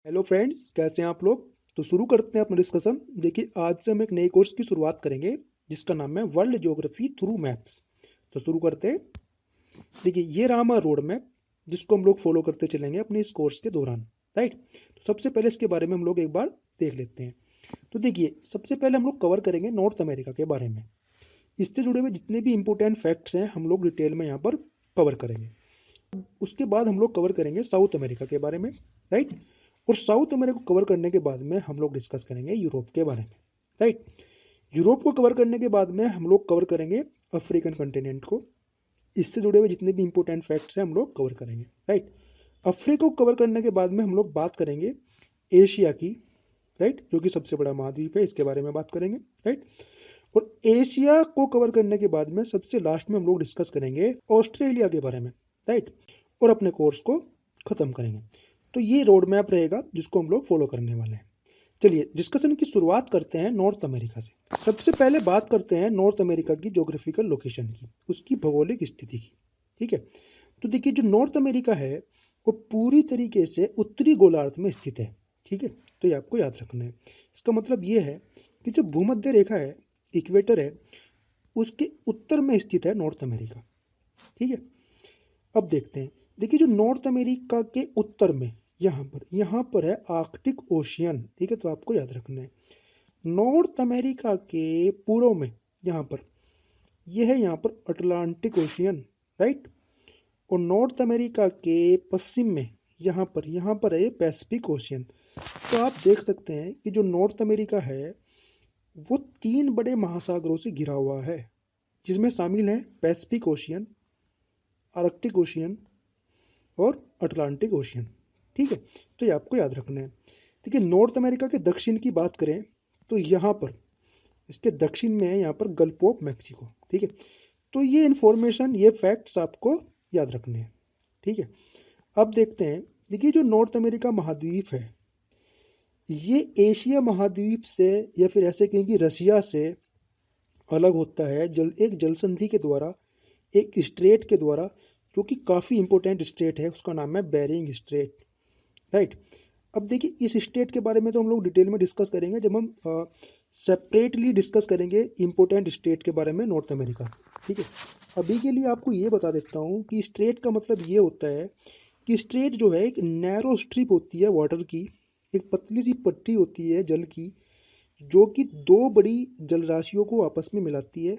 Hello friends, कैसे हैं आप लोग। तो शुरू करते हैं अपना डिस्कशन। देखिए, आज से हम एक नए कोर्स की शुरुआत करेंगे जिसका नाम है वर्ल्ड ज्योग्राफी थ्रू मैप्स। तो शुरू करते हैं। देखिए, ये रहा हमारा रोड मैप जिसको हम लोग फॉलो करते चलेंगे अपने इस कोर्स के दौरान। राइट। तो सबसे पहले इसके बारे में हम लोग एक बार देख लेते हैं। तो देखिए, सबसे पहले हम लोग कवर करेंगे नॉर्थ अमेरिका के बारे में। इससे जुड़े हुए जितने भी इंपॉर्टेंट फैक्ट्स हैं हम लोग डिटेल में यहाँ पर कवर करेंगे। उसके बाद हम लोग कवर करेंगे साउथ अमेरिका के बारे में। राइट। और साउथ अमेरिका को कवर करने के बाद में हम लोग डिस्कस करेंगे यूरोप के बारे में। राइट। यूरोप को कवर करने के बाद में हम लोग कवर करेंगे अफ्रीकन कंटिनेंट को। इससे जुड़े हुए जितने भी इंपॉर्टेंट फैक्ट्स हैं हम लोग कवर करेंगे। राइट। अफ्रीका को कवर करने के बाद में हम लोग बात करेंगे एशिया की। राइट, जो कि सबसे बड़ा महाद्वीप है, इसके बारे में बात करेंगे। राइट। और एशिया को कवर करने के बाद में सबसे लास्ट में हम लोग डिस्कस करेंगे ऑस्ट्रेलिया के बारे में। राइट। और अपने कोर्स को खत्म करेंगे। तो ये रोड मैप रहेगा जिसको हम लोग फॉलो करने वाले हैं। चलिए डिस्कशन की शुरुआत करते हैं नॉर्थ अमेरिका से। सबसे पहले बात करते हैं नॉर्थ अमेरिका की ज्योग्राफिकल लोकेशन की, उसकी भौगोलिक स्थिति की। ठीक है। तो देखिए, जो नॉर्थ अमेरिका है वो पूरी तरीके से उत्तरी गोलार्ध में स्थित है। ठीक है। तो ये आपको याद रखना है। इसका मतलब ये है कि जो भूमध्य रेखा है, इक्वेटर है, उसके उत्तर में स्थित है नॉर्थ अमेरिका। ठीक है। अब देखते हैं। देखिए, जो नॉर्थ अमेरिका के उत्तर में यहाँ पर है आर्कटिक ओशियन। ठीक है। तो आपको याद रखना है। नॉर्थ अमेरिका के पूर्व में यहाँ पर यह है, यहाँ पर अटलांटिक ओशियन। राइट। और नॉर्थ अमेरिका के पश्चिम में यहाँ पर है पैसिफिक ओशियन। तो आप देख सकते हैं कि जो नॉर्थ अमेरिका है वो 3 बड़े महासागरों से घिरा हुआ है, जिसमें शामिल है पैसिफिक ओशियन, आर्कटिक ओशियन और अटलांटिक ओशियन। ठीक है। तो ये आपको याद रखना है। देखिए, नॉर्थ अमेरिका के दक्षिण की बात करें तो यहाँ पर इसके दक्षिण में है यहाँ पर गल्फ ऑफ मैक्सिको। ठीक है। तो ये इन्फॉर्मेशन, ये फैक्ट्स आपको याद रखने हैं। ठीक है। अब देखते हैं। देखिए, जो नॉर्थ अमेरिका महाद्वीप है ये एशिया महाद्वीप से, या फिर ऐसे कहें कि रसिया से अलग होता है एक जल संधि के द्वारा, एक स्ट्रेट के द्वारा, जो कि काफ़ी इंपॉर्टेंट स्ट्रेट है। उसका नाम है बेरिंग स्ट्रेट। राइट। अब देखिए, इस स्टेट के बारे में तो हम लोग डिटेल में डिस्कस करेंगे जब हम सेपरेटली डिस्कस करेंगे इंपॉर्टेंट स्टेट के बारे में नॉर्थ अमेरिका। ठीक है। अभी के लिए आपको ये बता देता हूँ कि स्ट्रेट का मतलब ये होता है कि स्ट्रेट जो है एक नैरो स्ट्रिप होती है वाटर की, एक पतली सी पट्टी होती है जल की, जो कि दो बड़ी जल राशियों को आपस में मिलाती है।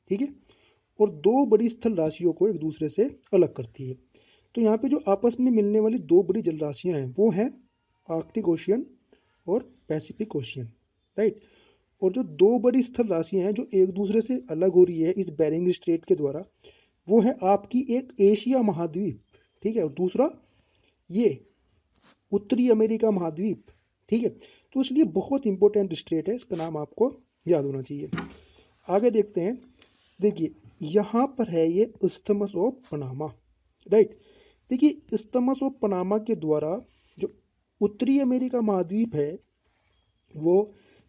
ठीक है। और दो बड़ी स्थल राशियों को एक दूसरे से अलग करती है। तो यहाँ पे जो आपस में मिलने वाली दो बड़ी जल राशियाँ हैं वो हैं आर्कटिक ओशियन और पैसिफिक ओशियन। राइट। और जो दो बड़ी स्थल राशियाँ हैं जो एक दूसरे से अलग हो रही है इस बेरिंग स्ट्रेट के द्वारा, वो है आपकी एक एशिया महाद्वीप। ठीक है। और दूसरा ये उत्तरी अमेरिका महाद्वीप। ठीक है। तो इसलिए बहुत इंपॉर्टेंट स्ट्रेट है, इसका नाम आपको याद होना चाहिए। आगे देखते हैं। देखिए, यहाँ पर है ये इस्थमस ऑफ पनामा। राइट। देखिए, इस्थमस ऑफ पनामा के द्वारा जो उत्तरी अमेरिका महाद्वीप है वो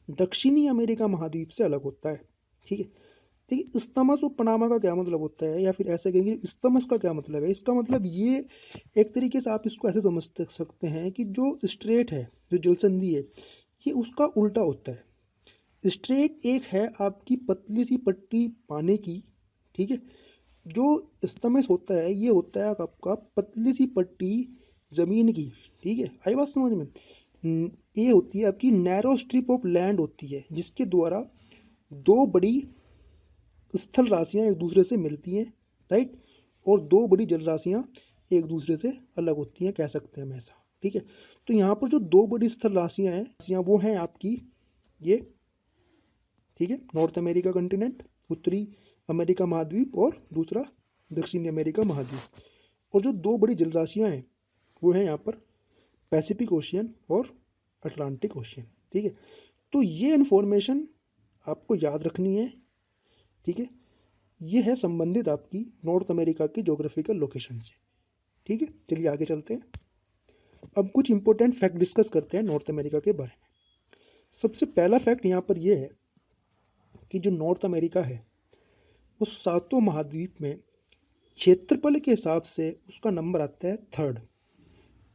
दक्षिणी अमेरिका महाद्वीप से अलग होता है। ठीक है। देखिए, इस्थमस ऑफ पनामा का क्या मतलब होता है, या फिर ऐसे कहेंगे इस्थमस का क्या मतलब है। इसका मतलब ये, एक तरीके से आप इसको ऐसे समझ सकते हैं कि जो स्ट्रेट है, जो जलसंधि है, ये उसका उल्टा होता है। स्ट्रेट एक है आपकी पतली सी पट्टी पानी की। ठीक है। जो स्तमस होता है ये होता है आपका पतली सी पट्टी ज़मीन की। ठीक है। आई बात समझ में। ये होती है आपकी नैरो स्ट्रिप ऑफ लैंड होती है, जिसके द्वारा दो बड़ी स्थल राशियाँ एक दूसरे से मिलती हैं। राइट। और दो बड़ी जल राशियाँ एक दूसरे से अलग होती हैं, कह सकते हैं हम ऐसा। ठीक है। तो यहाँ पर जो दो बड़ी स्थल राशियाँ हैं वो हैं आपकी ये। ठीक है। नॉर्थ अमेरिका कंटिनेंट, उत्तरी अमेरिका महाद्वीप, और दूसरा दक्षिणी अमेरिका महाद्वीप। और जो दो बड़ी जलराशियाँ हैं वो हैं यहाँ पर पैसिफिक ओशियन और अटलांटिक ओशियन। ठीक है। तो ये इन्फॉर्मेशन आपको याद रखनी है। ठीक है। ये है संबंधित आपकी नॉर्थ अमेरिका की ज्योग्राफिकल लोकेशन से। ठीक है। चलिए आगे चलते हैं। अब कुछ इंपॉर्टेंट फैक्ट डिस्कस करते हैं नॉर्थ अमेरिका के बारे में। सबसे पहला फैक्ट यहाँ पर यह है कि जो नॉर्थ अमेरिका है वो सातों महाद्वीप में क्षेत्रफल के हिसाब से उसका नंबर आता है थर्ड।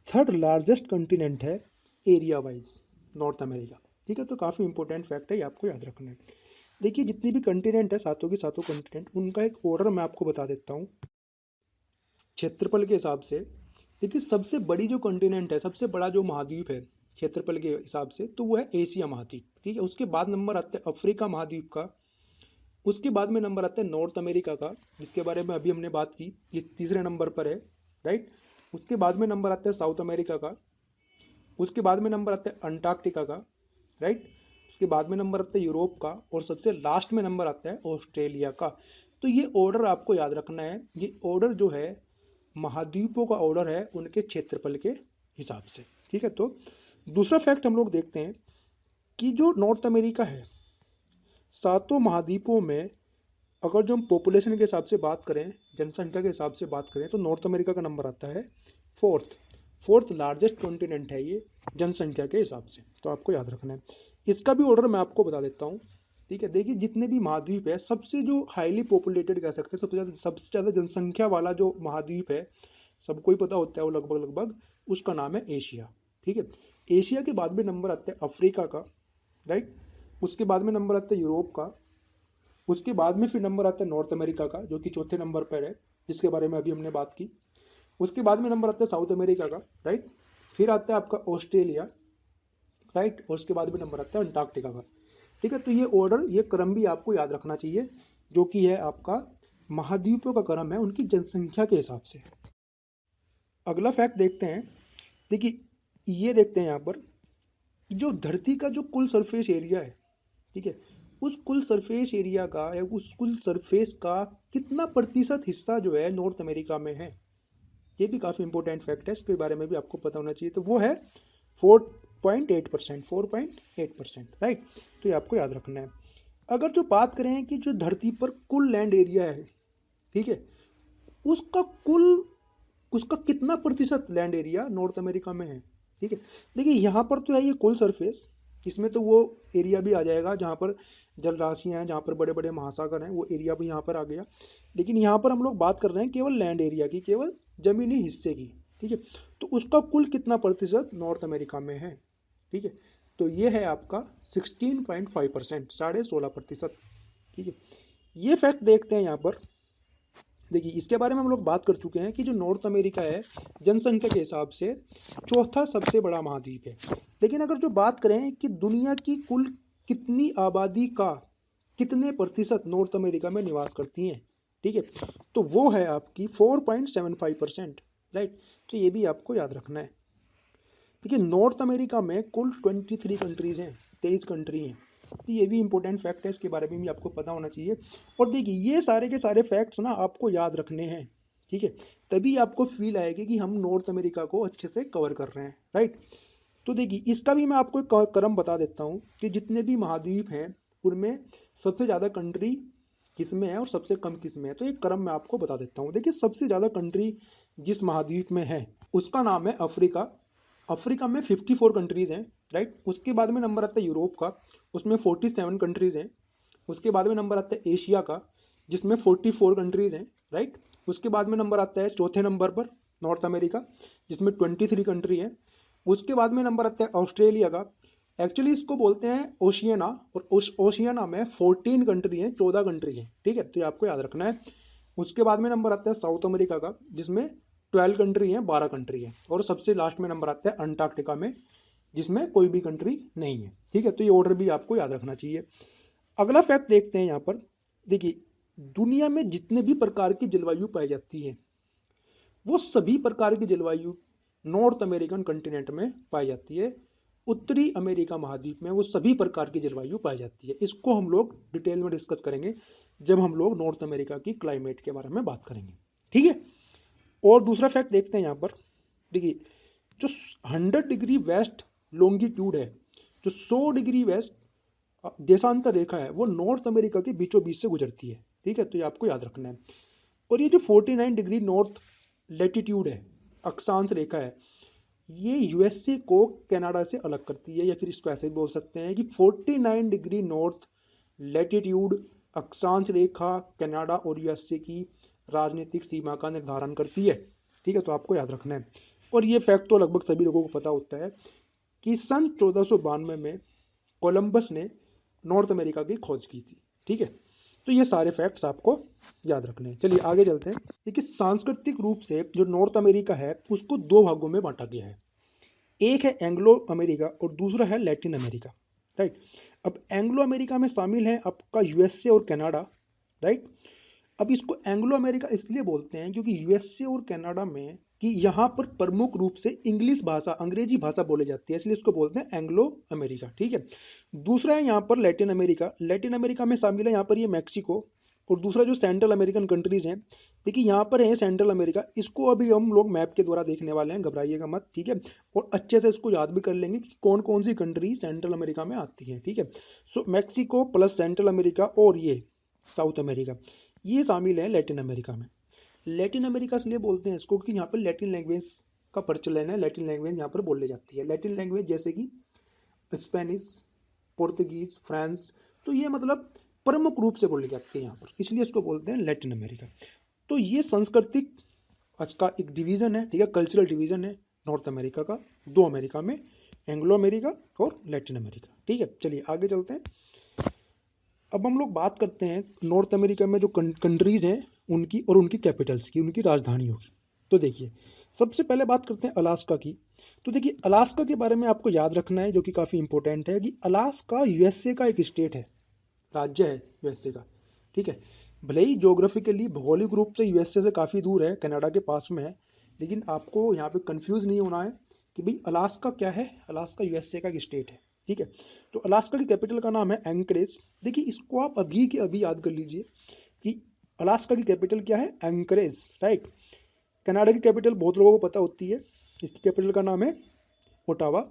थर्ड लार्जेस्ट कंटिनेंट है एरिया वाइज नॉर्थ अमेरिका। ठीक है, तो काफ़ी इंपॉर्टेंट फैक्ट है, ये आपको याद रखना है। देखिए जितनी भी कंटिनेंट है, सातों की सातों कंटिनेंट, उनका एक ऑर्डर मैं आपको बता देता हूँ क्षेत्रफल के हिसाब से। देखिए सबसे बड़ी जो कंटिनेंट है, सबसे बड़ा जो महाद्वीप है क्षेत्रफल के हिसाब से, तो वो है एशिया महाद्वीप। ठीक है, उसके बाद नंबर आता है अफ्रीका महाद्वीप का, उसके बाद में नंबर आता है नॉर्थ अमेरिका का, जिसके बारे में अभी हमने बात की, ये तीसरे नंबर पर है, राइट। उसके बाद में नंबर आता है साउथ अमेरिका का, उसके बाद में नंबर आता है अंटार्कटिका का, राइट। उसके बाद में नंबर आता है यूरोप का, और सबसे लास्ट में नंबर आता है ऑस्ट्रेलिया का। तो ये ऑर्डर आपको याद रखना है, ये ऑर्डर जो है महाद्वीपों का ऑर्डर है उनके क्षेत्रफल के हिसाब से। ठीक है, तो दूसरा फैक्ट हम लोग देखते हैं कि जो नॉर्थ अमेरिका है, सातों महाद्वीपों में अगर जो हम पॉपुलेशन के हिसाब से बात करें, जनसंख्या के हिसाब से बात करें, तो नॉर्थ अमेरिका का नंबर आता है फोर्थ लार्जेस्ट कॉन्टिनेंट है ये जनसंख्या के हिसाब से, तो आपको याद रखना है। इसका भी ऑर्डर मैं आपको बता देता हूँ। ठीक है, देखिए जितने भी महाद्वीप है, सबसे जो हाईली पॉपुलेटेड कह सकते हैं, सबसे ज़्यादा जनसंख्या वाला जो महाद्वीप है, सबको ही पता होता है वो लगभग, उसका नाम है एशिया। ठीक है, एशिया के बाद में नंबर आता है अफ्रीका का, राइट। उसके बाद में नंबर आता है यूरोप का, उसके बाद में फिर नंबर आता है नॉर्थ अमेरिका का, जो कि चौथे नंबर पर है, जिसके बारे में अभी हमने बात की। उसके बाद में नंबर आता है साउथ अमेरिका का, राइट। फिर आता है आपका ऑस्ट्रेलिया, राइट। और उसके बाद में नंबर आता है अंटार्कटिका का। ठीक है, तो ये ऑर्डर, ये क्रम भी आपको याद रखना चाहिए, जो कि है आपका महाद्वीपों का क्रम है उनकी जनसंख्या के हिसाब से। अगला फैक्ट देखते हैं। देखिए ये देखते हैं यहाँ पर, जो धरती का जो कुल सरफेस एरिया है, ठीक है, उस कुल सरफेस एरिया का या उस कुल सरफेस का कितना प्रतिशत हिस्सा जो है नॉर्थ अमेरिका में है, ये भी काफ़ी इंपॉर्टेंट फैक्ट है, इसके बारे में भी आपको पता होना चाहिए। तो वो है 4.8%, 4.8%, राइट। तो ये आपको याद रखना है। अगर जो बात करें कि जो धरती पर कुल लैंड एरिया है, ठीक है, उसका कुल, उसका कितना प्रतिशत लैंड एरिया नॉर्थ अमेरिका में है। ठीक है, देखिए यहाँ पर तो है ये कुल सरफेस, इसमें तो वो एरिया भी आ जाएगा जहाँ पर जल राशियाँ हैं, जहाँ पर बड़े बड़े महासागर हैं, वो एरिया भी यहाँ पर आ गया। लेकिन यहाँ पर हम लोग बात कर रहे हैं केवल लैंड एरिया की, केवल जमीनी हिस्से की। ठीक है, तो उसका कुल कितना प्रतिशत नॉर्थ अमेरिका में है। ठीक है, तो ये है आपका 16.5%, 16.5%। ठीक है, ये फैक्ट देखते हैं यहाँ पर। देखिए इसके बारे में हम लोग बात कर चुके हैं कि जो नॉर्थ अमेरिका है जनसंख्या के हिसाब से चौथा सबसे बड़ा महाद्वीप है। लेकिन अगर जो बात करें कि दुनिया की कुल कितनी आबादी का कितने प्रतिशत नॉर्थ अमेरिका में निवास करती हैं, ठीक है, तो वो है आपकी 4.75%, राइट। तो ये भी आपको याद रखना है। देखिए नॉर्थ अमेरिका में कुल 23 कंट्रीज़ हैं, 23 कंट्री हैं। तो ये भी इंपॉर्टेंट फैक्ट है, इसके बारे में भी आपको पता होना चाहिए। और देखिए ये सारे के सारे फैक्ट्स ना आपको याद रखने हैं, ठीक है, तभी आपको फील आएगी कि हम नॉर्थ अमेरिका को अच्छे से कवर कर रहे हैं, राइट। तो देखिए इसका भी मैं आपको एक क्रम बता देता हूँ कि जितने भी महाद्वीप हैं उनमें सबसे ज़्यादा कंट्री किस में है और सबसे कम किस में है। तो एक क्रम मैं आपको बता देता हूँ। देखिए सबसे ज़्यादा कंट्री जिस महाद्वीप में है उसका नाम है अफ्रीका। अफ्रीका में 54 कंट्रीज़ हैं, राइट। उसके बाद में नंबर आता है यूरोप का, उसमें 47 कंट्रीज़ हैं। उसके बाद में नंबर आता है एशिया का, जिसमें 44 कंट्रीज़ हैं, राइट। उसके बाद में नंबर आता है चौथे नंबर पर नॉर्थ अमेरिका, जिसमें 23 कंट्री हैं। उसके बाद में नंबर आता है ऑस्ट्रेलिया का, एक्चुअली इसको बोलते हैं ओशियाना, और उस ओशियाना में 14 कंट्री हैं, 14 कंट्री हैं, ठीक है, तो ये आपको याद रखना है। उसके बाद में नंबर आता है साउथ अमेरिका का, जिसमें 12 कंट्री हैं, 12 कंट्री हैं। और सबसे लास्ट में नंबर आता है अंटार्कटिका में, जिसमें कोई भी कंट्री नहीं है, ठीक है। तो ये ऑर्डर भी आपको याद रखना चाहिए। अगला फैक्ट देखते हैं यहाँ पर। देखिए दुनिया में जितने भी प्रकार की जलवायु पाई जाती है वो सभी प्रकार की जलवायु नॉर्थ अमेरिकन कॉन्टिनेंट में पाई जाती है। उत्तरी अमेरिका महाद्वीप में वो सभी प्रकार की जलवायु पाई जाती है। इसको हम लोग डिटेल में डिस्कस करेंगे जब हम लोग नॉर्थ अमेरिका की क्लाइमेट के बारे में बात करेंगे, ठीक है। और दूसरा फैक्ट देखते हैं यहाँ पर। देखिए जो 100 डिग्री वेस्ट लॉन्गिट्यूड है, जो 100 डिग्री वेस्ट देशांतर रेखा है, वो नॉर्थ अमेरिका के बीचों बीच से गुजरती है, ठीक है, तो ये आपको याद रखना है। और ये जो 49 डिग्री नॉर्थ लेटीट्यूड है, अक्षांश रेखा है, ये यूएसए को कनाडा से अलग करती है, या फिर इसको ऐसे भी बोल सकते हैं कि 49 डिग्री नॉर्थ लेटीट्यूड अक्षांश रेखा कनाडा और यूएसए की राजनीतिक सीमा का निर्धारण करती है, ठीक है, तो आपको याद रखना है। और ये फैक्ट तो लगभग सभी लोगों को पता होता है। कि सन 1492 में कोलंबस ने नॉर्थ अमेरिका की खोज की थी। ठीक है, तो ये सारे फैक्ट्स आपको याद रखने हैं। चलिए आगे चलते हैं। देखिए सांस्कृतिक रूप से जो नॉर्थ अमेरिका है उसको दो भागों में बांटा गया है। एक है एंग्लो अमेरिका और दूसरा है लैटिन अमेरिका। राइट, अब एंग्लो अमेरिका में शामिल है आपका यूएसए और कनाडा। राइट, अब इसको एंग्लो अमेरिका इसलिए बोलते हैं क्योंकि यूएसए और कनाडा में कि यहाँ पर प्रमुख रूप से इंग्लिश भाषा, अंग्रेजी भाषा बोली जाती है, इसलिए इसको बोलते हैं एंग्लो अमेरिका। ठीक है, दूसरा है यहाँ पर लैटिन अमेरिका। लैटिन अमेरिका में शामिल है यहाँ पर ये मैक्सिको और दूसरा जो सेंट्रल अमेरिकन कंट्रीज हैं। देखिए यहाँ पर है सेंट्रल अमेरिका, इसको अभी हम लोग मैप के द्वारा देखने वाले हैं, घबराइएगा मत। ठीक है, और अच्छे से इसको याद भी कर लेंगे कि कौन कौन सी कंट्री सेंट्रल अमेरिका में आती है। ठीक है, सो मैक्सिको प्लस सेंट्रल अमेरिका और ये साउथ अमेरिका, ये शामिल है लैटिन अमेरिका में। लैटिन अमेरिका इसलिए बोलते हैं इसको कि यहाँ पर लैटिन लैंग्वेज का प्रचलन है, लैटिन लैंग्वेज यहाँ पर बोली जाती है। लैटिन लैंग्वेज जैसे कि स्पेनिश, पोर्तुगीज, फ्रांस, तो ये मतलब प्रमुख रूप से बोली जाती है यहाँ पर, इसलिए इसको बोलते हैं लैटिन अमेरिका। तो ये सांस्कृतिक का एक डिवीज़न है। ठीक है, कल्चरल डिवीज़न है नॉर्थ अमेरिका का, दो अमेरिका में, एंग्लो अमेरिका और लैटिन अमेरिका। ठीक है, चलिए आगे चलते हैं। अब हम लोग बात करते हैं नॉर्थ अमेरिका में जो कंट्रीज़ हैं उनकी और उनकी कैपिटल्स की, उनकी राजधानियों की। तो देखिए सबसे पहले बात करते हैं अलास्का की। तो देखिए अलास्का के बारे में आपको याद रखना है, जो कि काफ़ी इंपॉर्टेंट है, कि अलास्का यूएसए का एक स्टेट है, राज्य है यूएसए का। ठीक है, भले ही ज्योग्राफिकली भौगोलिक रूप से यूएसए से काफ़ी दूर है, कनाडा के पास में है, लेकिन आपको यहाँ पे कंफ्यूज नहीं होना है कि भाई अलास्का क्या है। अलास्का यूएसए का एक स्टेट है। ठीक है, तो अलास्का की कैपिटल का नाम है एंकरेज। देखिए इसको आप अभी के अभी याद कर लीजिए कि अलास्का की कैपिटल क्या है, एंकरेज। राइट, कनाडा की कैपिटल बहुत लोगों को पता होती है, इसकी कैपिटल का नाम है ओटावा।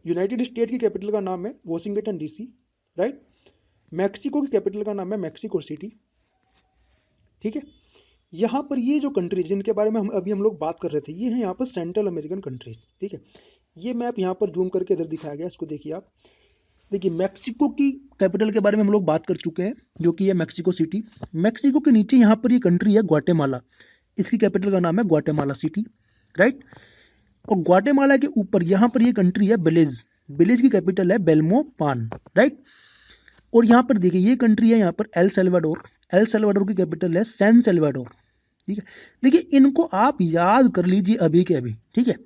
यूनाइटेड स्टेट की कैपिटल का नाम है वॉशिंगटन डीसी। राइट, मैक्सिको की कैपिटल का नाम है मैक्सिको सिटी। ठीक है, यहाँ पर ये जो कंट्रीज जिनके बारे में हम लोग बात कर रहे थे, ये हैं यहाँ पर सेंट्रल अमेरिकन कंट्रीज। ठीक है, ये मैप यहाँ पर जूम करके इधर दिखाया गया, इसको देखिए आप। देखिए मैक्सिको की कैपिटल के बारे में हम लोग बात कर चुके हैं, जो कि है मैक्सिको सिटी। मैक्सिको के नीचे यहाँ पर ये कंट्री है ग्वाटेमाला, इसकी कैपिटल का नाम है ग्वाटेमाला सिटी। राइट, और ग्वाटेमाला के ऊपर यहाँ पर ये कंट्री है बेलिज, बेलिज की कैपिटल है बेल्मोपान। राइट, और यहाँ पर देखिए ये कंट्री है यहाँ पर एल सल्वाडोर, एल सल्वाडोर की कैपिटल है सैन सल्वाडोर। ठीक है, देखिए इनको आप याद कर लीजिए अभी के अभी। ठीक है,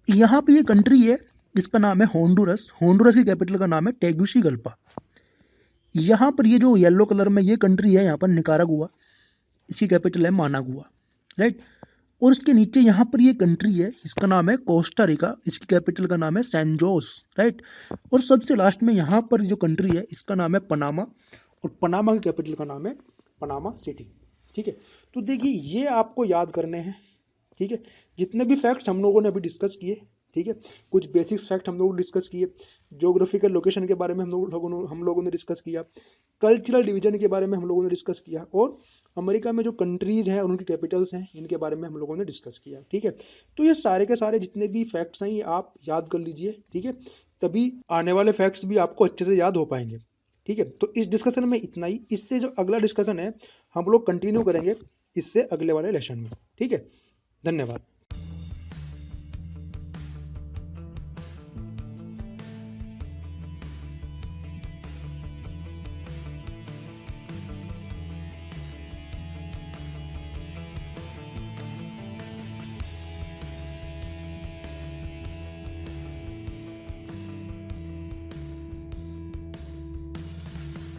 यहाँ पे ये कंट्री है, इसका नाम है होंडुरस, होंडुरस की कैपिटल का नाम है टेगुसिगल्पा। यहाँ पर ये जो येलो कलर में ये कंट्री है यहाँ पर निकारागुआ, इसकी कैपिटल है मानागुआ। राइट, और इसके नीचे यहाँ पर ये कंट्री है, इसका नाम है कोस्टा रिका, इसकी कैपिटल का नाम है सैन जोस। राइट, और सबसे लास्ट में यहाँ पर जो कंट्री है इसका नाम है पनामा, और पनामा की कैपिटल का नाम है पनामा सिटी। ठीक है, तो देखिए ये आपको याद करने हैं। ठीक है, जितने भी फैक्ट्स हम लोगों ने अभी डिस्कस किए, ठीक है, कुछ बेसिक्स फैक्ट हम लोगों ने डिस्कस किए, ज्योग्राफिकल लोकेशन के बारे में हम लोगों ने डिस्कस किया, कल्चरल डिवीजन के बारे में हम लोगों ने डिस्कस किया, और अमेरिका में जो कंट्रीज़ हैं और उनकी कैपिटल्स हैं इनके बारे में हम लोगों ने डिस्कस किया। ठीक है, तो ये सारे के सारे जितने भी फैक्ट्स हैं ये आप याद कर लीजिए। ठीक है, तभी आने वाले फैक्ट्स भी आपको अच्छे से याद हो पाएंगे। ठीक है, तो इस डिस्कशन में इतना ही। इससे जो अगला डिस्कशन है हम लोग कंटिन्यू करेंगे इससे अगले वाले लेसन में। ठीक है, धन्यवाद।